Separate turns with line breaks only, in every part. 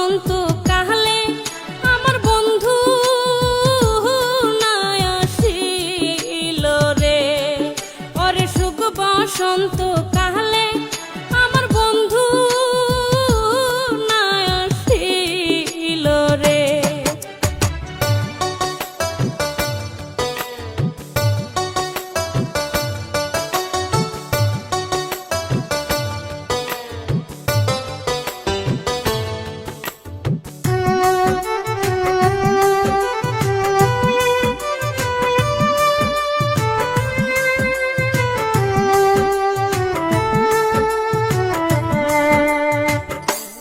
বসন্ত কালে আমার বন্ধু নাই আসিল রে। ওরে সুখ বসন্ত কালে আমার বন্ধু নাই আসিল রে।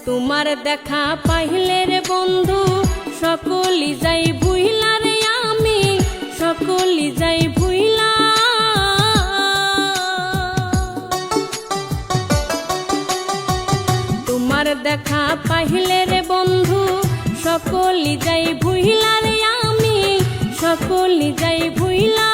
তোমার দেখা পাইলে রে বন্ধু সকলি যাই ভুইলা রে, আমি সকলি যাই ভুইলা। তোমার দেখা পাইলে রে বন্ধু সকলি যাই ভুইলা রে, আমি সকলি যাই ভুইলা।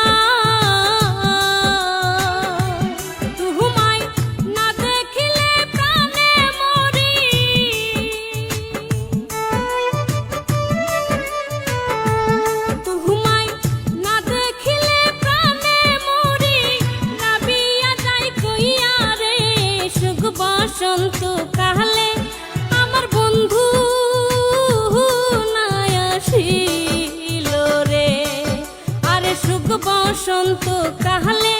বসন্ত কালে আমার বন্ধু নাই আসিল রে। আরে সুখ বসন্ত কালে